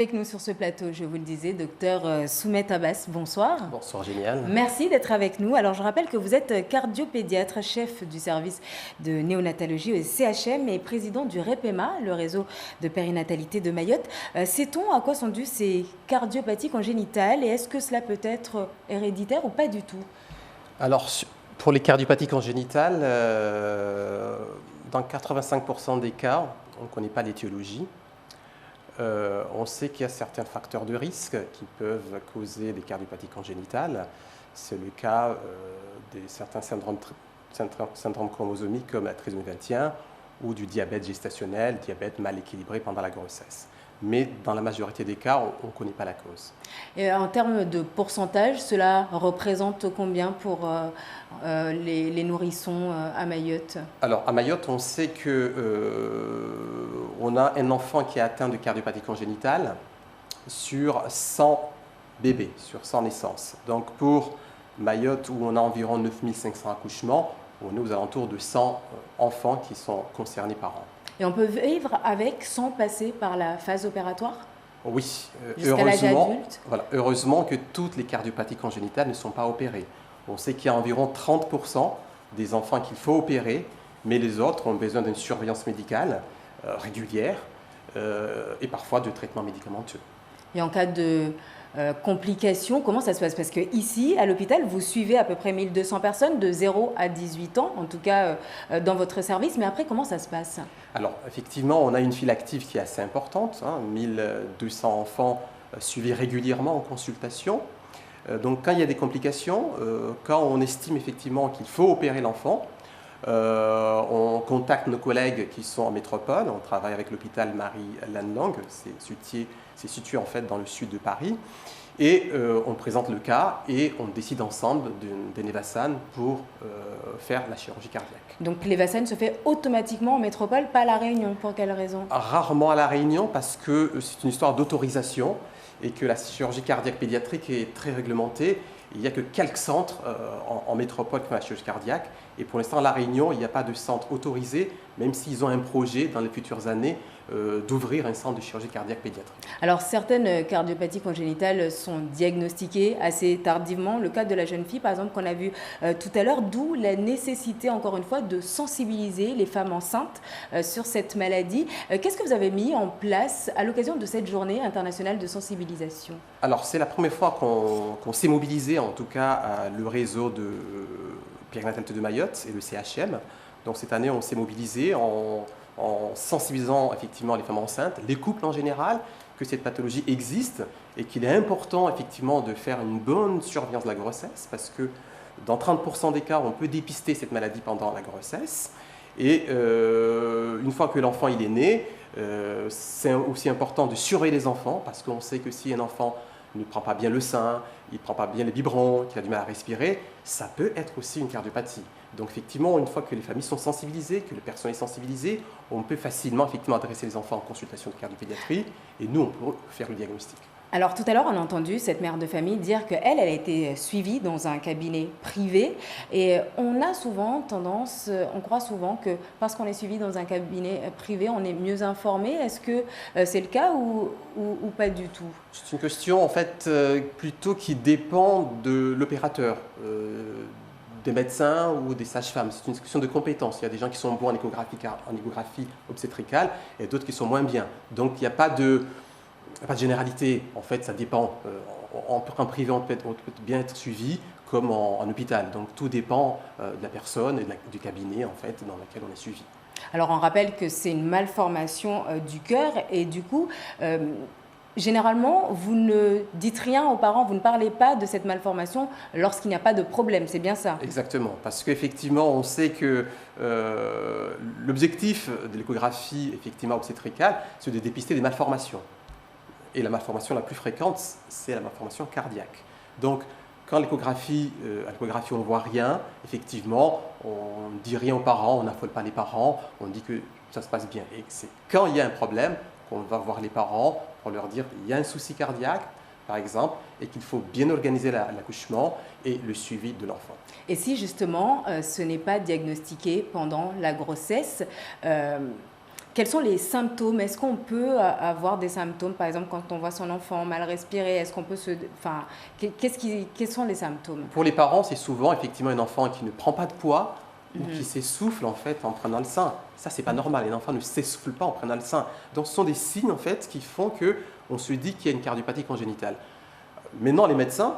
Avec nous sur ce plateau, je vous le disais, docteur Soumet Abbas, bonsoir. Bonsoir, génial. Merci d'être avec nous. Alors, je rappelle que vous êtes cardiopédiatre, chef du service de néonatologie au CHM et président du REPEMA, le réseau de périnatalité de Mayotte. Sait-on à quoi sont dues ces cardiopathies congénitales et est-ce que cela peut être héréditaire ou pas du tout? Alors, pour les cardiopathies congénitales, dans 85% des cas, on ne connaît pas l'étiologie. On sait qu'il y a certains facteurs de risque qui peuvent causer des cardiopathies congénitales. C'est le cas de certains syndromes chromosomiques comme la trisomie 21 ou du diabète gestationnel, diabète mal équilibré pendant la grossesse. Mais dans la majorité des cas, on ne connaît pas la cause. Et en termes de pourcentage, cela représente combien pour les nourrissons à Mayotte? Alors, à Mayotte, on sait que on a un enfant qui est atteint de cardiopathie congénitale sur 100 bébés, sur 100 naissances. Donc, pour Mayotte, où on a environ 9500 accouchements, on est aux alentours de 100 enfants qui sont concernés par an. Et on peut vivre avec sans passer par la phase opératoire? Oui, jusqu'à l'âge adulte? Voilà, heureusement que toutes les cardiopathies congénitales ne sont pas opérées. On sait qu'il y a environ 30% des enfants qu'il faut opérer, mais les autres ont besoin d'une surveillance médicale régulière et parfois de traitements médicamenteux. Et en cas de complications, comment ça se passe? Parce qu'ici, à l'hôpital, vous suivez à peu près 1200 personnes de 0 à 18 ans, en tout cas dans votre service. Mais après, comment ça se passe? Alors, effectivement, on a une file active qui est assez importante, 1200 enfants suivis régulièrement en consultation. Donc, quand il y a des complications, quand on estime effectivement qu'il faut opérer l'enfant, on contacte nos collègues qui sont en métropole. On travaille avec l'hôpital Marie-Lannelongue, c'est situé en fait dans le sud de Paris. Et on présente le cas et on décide ensemble d'un Nevasan pour faire la chirurgie cardiaque. Donc l'Evasan se fait automatiquement en métropole, pas à La Réunion. Pour quelle raison? Rarement à La Réunion parce que c'est une histoire d'autorisation et que la chirurgie cardiaque pédiatrique est très réglementée. Il n'y a que quelques centres en métropole qui font la chirurgie cardiaque. Et pour l'instant, à La Réunion, il n'y a pas de centre autorisé, même s'ils ont un projet dans les futures années d'ouvrir un centre de chirurgie cardiaque pédiatrique. Alors, certaines cardiopathies congénitales sont diagnostiquées assez tardivement. Le cas de la jeune fille, par exemple, qu'on a vu tout à l'heure, d'où la nécessité, encore une fois, de sensibiliser les femmes enceintes sur cette maladie. Qu'est-ce que vous avez mis en place à l'occasion de cette journée internationale de sensibilisation? Alors, c'est la première fois qu'on s'est mobilisé, en tout cas, le réseau de périnatalité de Mayotte et le CHM. Donc, cette année, on s'est mobilisé en sensibilisant effectivement les femmes enceintes, les couples en général, que cette pathologie existe et qu'il est important effectivement de faire une bonne surveillance de la grossesse parce que dans 30% des cas, on peut dépister cette maladie pendant la grossesse. Et une fois que l'enfant il est né, c'est aussi important de surveiller les enfants parce qu'on sait que si un enfant ne prend pas bien le sein, il ne prend pas bien les biberons, qu'il a du mal à respirer, ça peut être aussi une cardiopathie. Donc effectivement, une fois que les familles sont sensibilisées, que le personnel est sensibilisé, on peut facilement effectivement adresser les enfants en consultation de cardiopédiatrie et nous, on peut faire le diagnostic. Alors tout à l'heure, on a entendu cette mère de famille dire qu'elle a été suivie dans un cabinet privé et on a souvent tendance, on croit souvent que parce qu'on est suivi dans un cabinet privé, on est mieux informé. Est-ce que c'est le cas ou pas du tout? C'est une question en fait plutôt qui dépend de l'opérateur. Des médecins ou des sages-femmes. C'est une question de compétences. Il y a des gens qui sont bons en échographie obstétricale et d'autres qui sont moins bien. Donc il n'y a pas de généralité. En fait, ça dépend. En privé, on peut bien être suivi comme en hôpital. Donc tout dépend de la personne et du cabinet en fait, dans lequel on est suivi. Alors on rappelle que c'est une malformation du cœur et du coup, généralement, vous ne dites rien aux parents, vous ne parlez pas de cette malformation lorsqu'il n'y a pas de problème, c'est bien ça? Exactement, parce qu'effectivement, on sait que l'objectif de l'échographie effectivement obstétricale, c'est de dépister des malformations. Et la malformation la plus fréquente, c'est la malformation cardiaque. Donc, quand à l'échographie, on ne voit rien, effectivement, on ne dit rien aux parents, on n'affole pas les parents, on dit que ça se passe bien. Et c'est quand il y a un problème qu'on va voir les parents pour leur dire qu'il y a un souci cardiaque, par exemple, et qu'il faut bien organiser l'accouchement et le suivi de l'enfant. Et si justement ce n'est pas diagnostiqué pendant la grossesse, Quels sont les symptômes? Est-ce qu'on peut avoir des symptômes, par exemple, quand on voit son enfant mal respirer? Est-ce qu'on peut enfin, quels sont les symptômes? Pour les parents, c'est souvent effectivement un enfant qui ne prend pas de poids ou qui s'essouffle en fait en prenant le sein. Ça, c'est pas normal. Les enfants ne s'essoufflent pas en prenant le sein. Donc, ce sont des signes en fait qui font que on se dit qu'il y a une cardiopathie congénitale. Maintenant, les médecins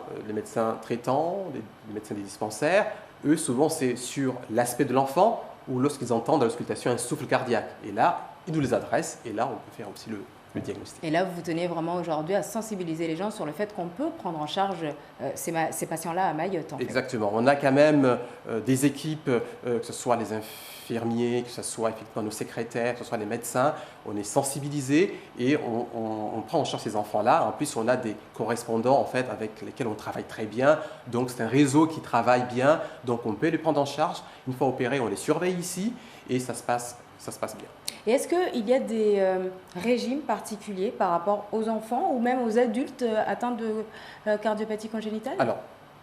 traitants, les médecins des dispensaires, eux, souvent, c'est sur l'aspect de l'enfant ou lorsqu'ils entendent dans l'auscultation un souffle cardiaque. Et là, ils nous les adressent et là, on peut faire aussi le diagnostic. Et là, vous tenez vraiment aujourd'hui à sensibiliser les gens sur le fait qu'on peut prendre en charge ces patients-là à Mayotte. En fait. Exactement. On a quand même des équipes, que ce soit les infirmiers, que ce soit effectivement nos secrétaires, que ce soit les médecins. On est sensibilisés et on prend en charge ces enfants-là. En plus, on a des correspondants en fait, avec lesquels on travaille très bien. Donc, c'est un réseau qui travaille bien. Donc, on peut les prendre en charge. Une fois opérés, on les surveille ici et ça se passe bien. Et est-ce qu'il y a des régimes particuliers par rapport aux enfants ou même aux adultes atteints de cardiopathie congénitale? Alors,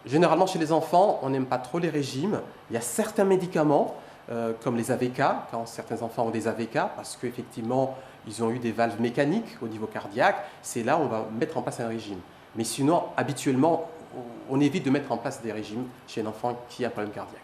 généralement chez les enfants, on n'aime pas trop les régimes. Il y a certains médicaments, comme les AVK, quand certains enfants ont des AVK, parce qu'effectivement, ils ont eu des valves mécaniques au niveau cardiaque, c'est là où on va mettre en place un régime. Mais sinon, habituellement, on évite de mettre en place des régimes chez un enfant qui a un problème cardiaque.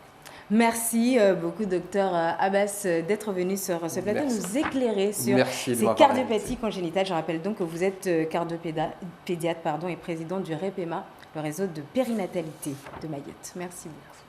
Merci beaucoup, docteur Abbas, d'être venu sur ce plateau nous éclairer sur ces cardiopathies congénitales. Je rappelle donc que vous êtes cardiopédiatre et président du REPEMA, le réseau de périnatalité de Mayotte. Merci beaucoup.